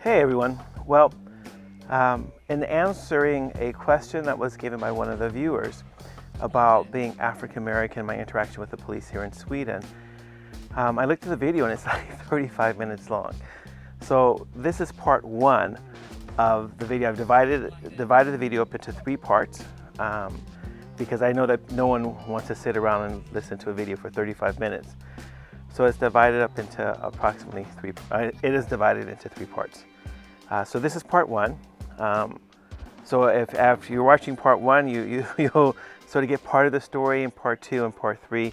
Hey everyone. Well, in answering a question that was given by one of the viewers about being African American, my interaction with the police here in Sweden, I looked at the video and it's like 35 minutes long. So this is part one of the video. I've divided the video up into three parts because I know that no one wants to sit around and listen to a video for 35 minutes. So it's divided up into approximately it is divided into three parts. So this is part one. So if after you're watching part one, you'll sort of get part of the story in part two and part three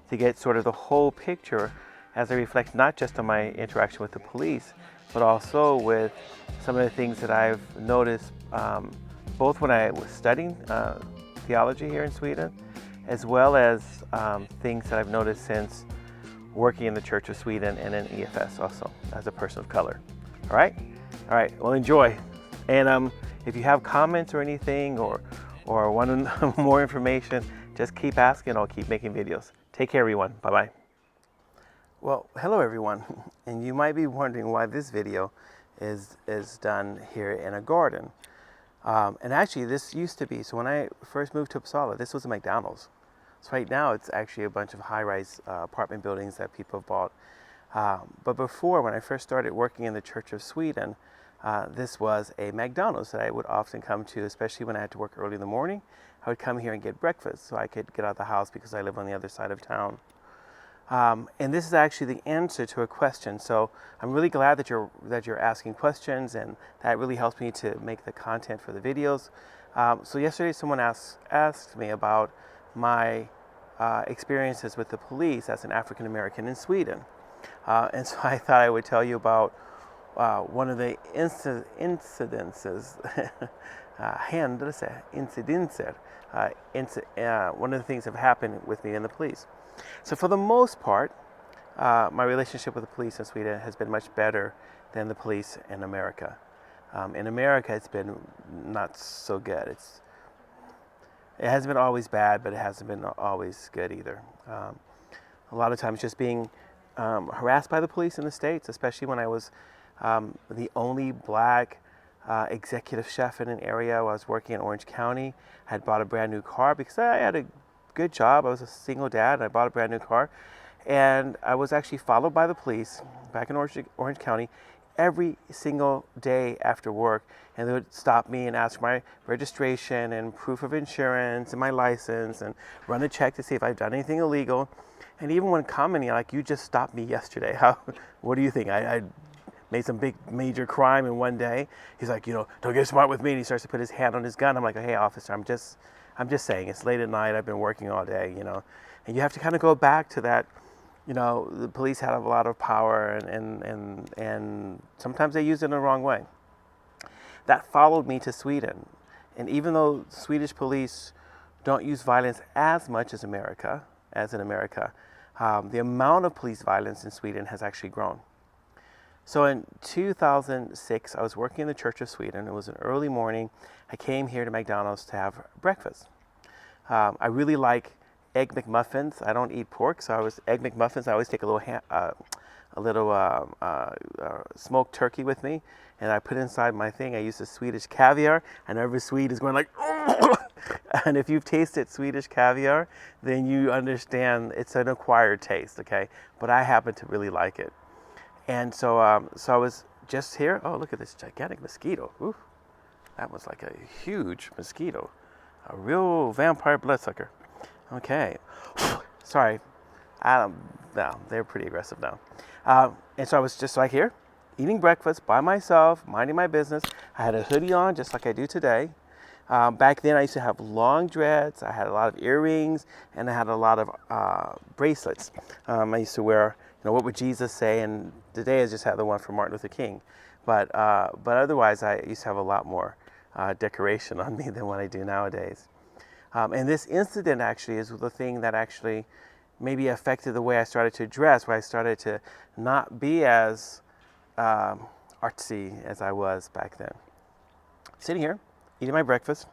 to get sort of the whole picture as I reflect not just on my interaction with the police, but also with some of the things that I've noticed both when I was studying theology here in Sweden, as well as things that I've noticed since working in the Church of Sweden and in EFS also as a person of color. All right? All right, well, enjoy. And if you have comments or anything or want more information, just keep asking. I'll keep making videos. Take care, everyone. Bye-bye. Well, hello, everyone. And you might be wondering why this video is done here in a garden. And actually, this used to be, so when I first moved to Uppsala, this was a McDonald's. So right now, it's actually a bunch of high-rise apartment buildings that people have bought. But before, when I first started working in the Church of Sweden, this was a McDonald's that I would often come to, especially when I had to work early in the morning. I would come here and get breakfast so I could get out of the house because I live on the other side of town. And this is actually the answer to a question. So I'm really glad that you're asking questions, and that really helps me to make the content for the videos. So yesterday someone asked me about my experiences with the police as an African American in Sweden. And so I thought I would tell you about one of the incidences, one of the things that have happened with me and the police. So for the most part, my relationship with the police in Sweden has been much better than the police in America. In America, it's been not so good. It hasn't been always bad, but it hasn't been always good either. A lot of times just being harassed by the police in the States, especially when I was the only black executive chef in an area. I was working in Orange County. I had bought a brand new car because I had a good job. I was a single dad and I bought a brand new car. And I was actually followed by the police back in Orange County every single day after work. And they would stop me and ask my registration and proof of insurance and my license and run a check to see if I've done anything illegal. And even when commenting, like, you just stopped me yesterday. What do you think? I made some big major crime in one day. He's like, don't get smart with me. And he starts to put his hand on his gun. I'm like, hey, officer, I'm just saying, it's late at night. I've been working all day, And you have to kind of go back to that, the police had a lot of power and sometimes they use it in the wrong way. That followed me to Sweden. And even though Swedish police don't use violence as much as in America, the amount of police violence in Sweden has actually grown. So in 2006, I was working in the Church of Sweden. It was an early morning. I came here to McDonald's to have breakfast. I really like Egg McMuffins. I don't eat pork, so Egg McMuffins. I always take a little smoked turkey with me, and I put inside my thing. I use the Swedish caviar, and every Swede is going like, and if you've tasted Swedish caviar, then you understand it's an acquired taste, okay? But I happen to really like it. And so I was just here. Oh, look at this gigantic mosquito. Ooh, that was like a huge mosquito. A real vampire bloodsucker. Okay. Sorry. No, they're pretty aggressive now. And so I was just like here, eating breakfast by myself, minding my business. I had a hoodie on just like I do today. Back then I used to have long dreads. I had a lot of earrings and I had a lot of bracelets. I used to wear, what would Jesus say? And today I just have the one from Martin Luther King. But otherwise I used to have a lot more decoration on me than what I do nowadays. And this incident actually is the thing that actually maybe affected the way I started to dress, where I started to not be as artsy as I was back then. Sitting here, eating my breakfast,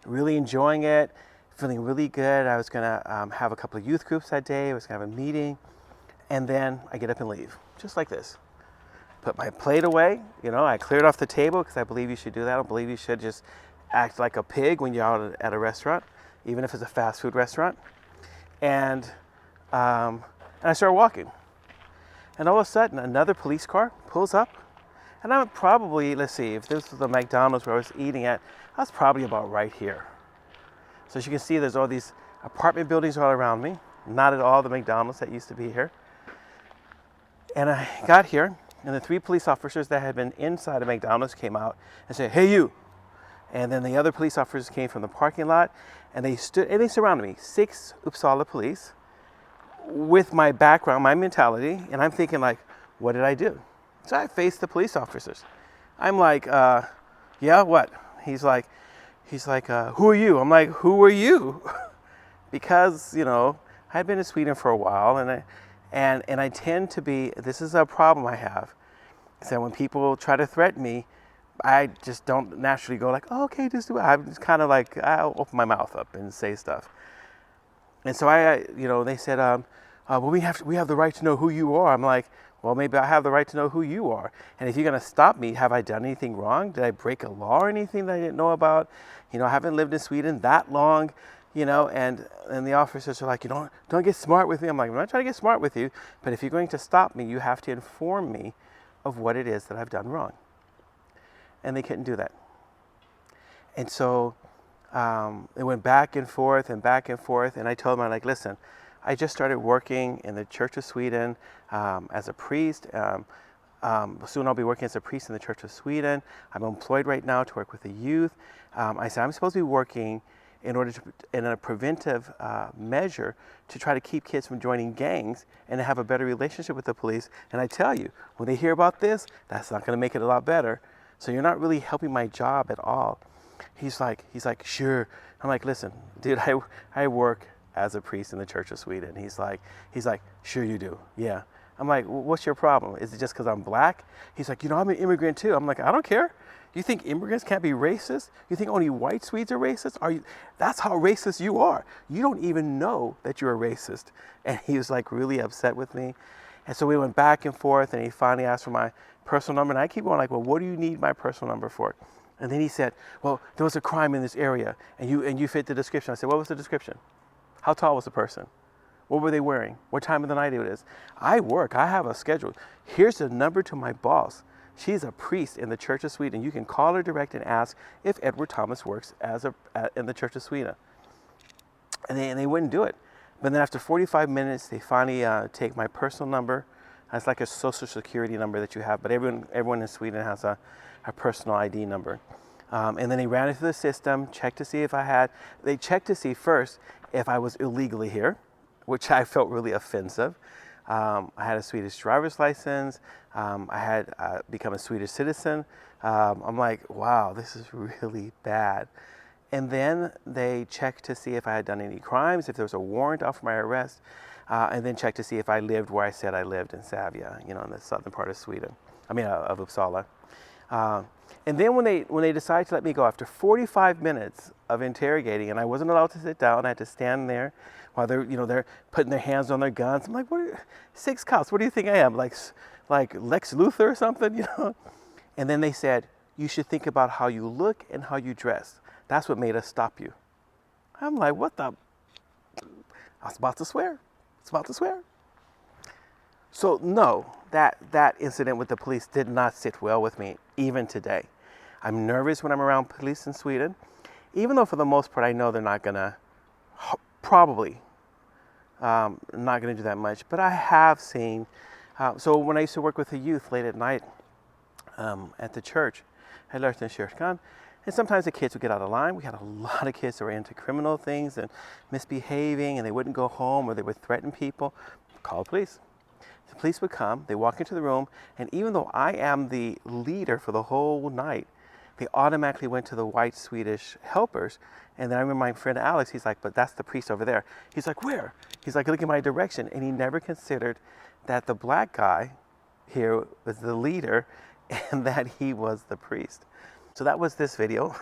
really enjoying it, feeling really good. I was gonna have a couple of youth groups that day. I was gonna have a meeting, and then I get up and leave, just like this. put my plate away. You know, I cleared off the table because I believe you should do that. I don't believe you should just act like a pig when you're out at a restaurant, even if it's a fast food restaurant. And I started walking. And all of a sudden, another police car pulls up. And I'm probably, let's see, if this was the McDonald's where I was eating at, I was probably about right here. So as you can see, there's all these apartment buildings all around me. Not at all the McDonald's that used to be here. And I got here, and the 3 police officers that had been inside of McDonald's came out and said, "Hey, you." And then the other police officers came from the parking lot, and they stood and they surrounded me. 6 Uppsala police with my background, my mentality, and I'm thinking like, what did I do? So I faced the police officers. I'm like, yeah, what? He's like, who are you? I'm like, who are you? Because, you know, I had been in Sweden for a while, and I tend to be, this is a problem I have. So when people try to threaten me, I just don't naturally go like, oh, okay, just do it. I'm just kind of like, I'll open my mouth up and say stuff. And so they said, well, we have the right to know who you are. I'm like, well, maybe I have the right to know who you are. And if you're going to stop me, have I done anything wrong? Did I break a law or anything that I didn't know about? You know, I haven't lived in Sweden that long, you know, and the officers are like, you don't get smart with me. I'm like, I'm not trying to get smart with you, but if you're going to stop me, you have to inform me of what it is that I've done wrong. And they couldn't do that. And so it went back and forth, and I told them, I'm like, listen, I just started working in the Church of Sweden as a priest. Soon I'll be working as a priest in the Church of Sweden. I'm employed right now to work with the youth. I said, I'm supposed to be working in a preventive measure to try to keep kids from joining gangs and to have a better relationship with the police. And I tell you, when they hear about this, that's not going to make it a lot better. So you're not really helping my job at all. He's like, sure. I'm like, listen, dude, I work as a priest in the Church of Sweden. He's like, sure you do. Yeah. I'm like, well, what's your problem? Is it just because I'm black? He's like, I'm an immigrant too. I'm like, I don't care. You think immigrants can't be racist? You think only white Swedes are racist? That's how racist you are. You don't even know that you're a racist. And he was like really upset with me. And so we went back and forth, and he finally asked for my personal number. And I keep going like, well, what do you need my personal number for? And then he said, well, there was a crime in this area, and you fit the description. I said, what was the description? How tall was the person? What were they wearing? What time of the night it is? I have a schedule. Here's the number to my boss. She's a priest in the Church of Sweden. You can call her direct and ask if Edward Thomas works in the Church of Sweden. And they wouldn't do it. But then after 45 minutes, they finally take my personal number. It's like a social security number that you have, but everyone in Sweden has a personal ID number. And then they ran it through the system, checked to see they checked to see first if I was illegally here, which I felt really offensive. I had a Swedish driver's license. I had become a Swedish citizen. I'm like, wow, this is really bad. And then they checked to see if I had done any crimes, if there was a warrant out for my arrest, and then checked to see if I lived where I said I lived in Sävja, in the southern part of Sweden. of Uppsala. And then when they decided to let me go, after 45 minutes of interrogating, and I wasn't allowed to sit down, I had to stand there while they're putting their hands on their guns. I'm like, 6 cops? What do you think I am, like Lex Luthor or something, And then they said, you should think about how you look and how you dress. That's what made us stop you. I'm like, what the? I was about to swear. So no, that incident with the police did not sit well with me, even today. I'm nervous when I'm around police in Sweden, even though for the most part I know they're not gonna, probably not gonna do that much. But I have seen, so when I used to work with the youth late at night at the church, at Kyrkan, and sometimes the kids would get out of line. We had a lot of kids that were into criminal things and misbehaving, and they wouldn't go home, or they would threaten people. Call the police. The police would come, they walk into the room, and even though I am the leader for the whole night, they automatically went to the white Swedish helpers. And then I remember my friend Alex, he's like, but that's the priest over there. He's like, where? He's like, look in my direction. And he never considered that the black guy here was the leader and that he was the priest. So that was this video.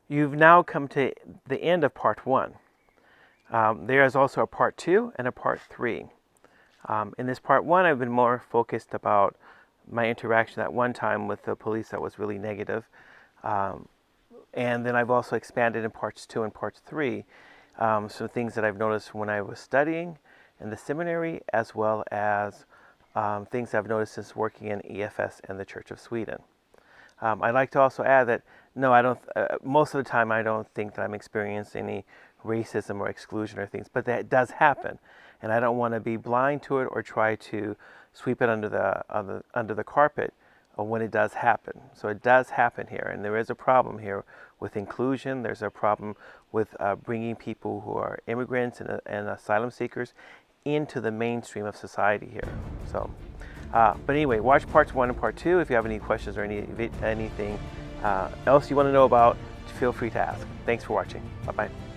You've now come to the end of part 1. There is also a part 2 and a part 3. In this part one, I've been more focused about my interaction at one time with the police that was really negative. And then I've also expanded in parts 2 and parts 3 some things that I've noticed when I was studying in the seminary, as well as things I've noticed since working in EFS and the Church of Sweden. I'd like to also add that no, I don't. Most of the time, I don't think that I'm experiencing any racism or exclusion or things, but that does happen, and I don't want to be blind to it or try to sweep it under the carpet when it does happen. So it does happen here, and there is a problem here with inclusion. There's a problem with bringing people who are immigrants and asylum seekers into the mainstream of society here. So. But anyway, watch parts 1 and part 2. If you have any questions or anything else you want to know about, feel free to ask. Thanks for watching. Bye-bye.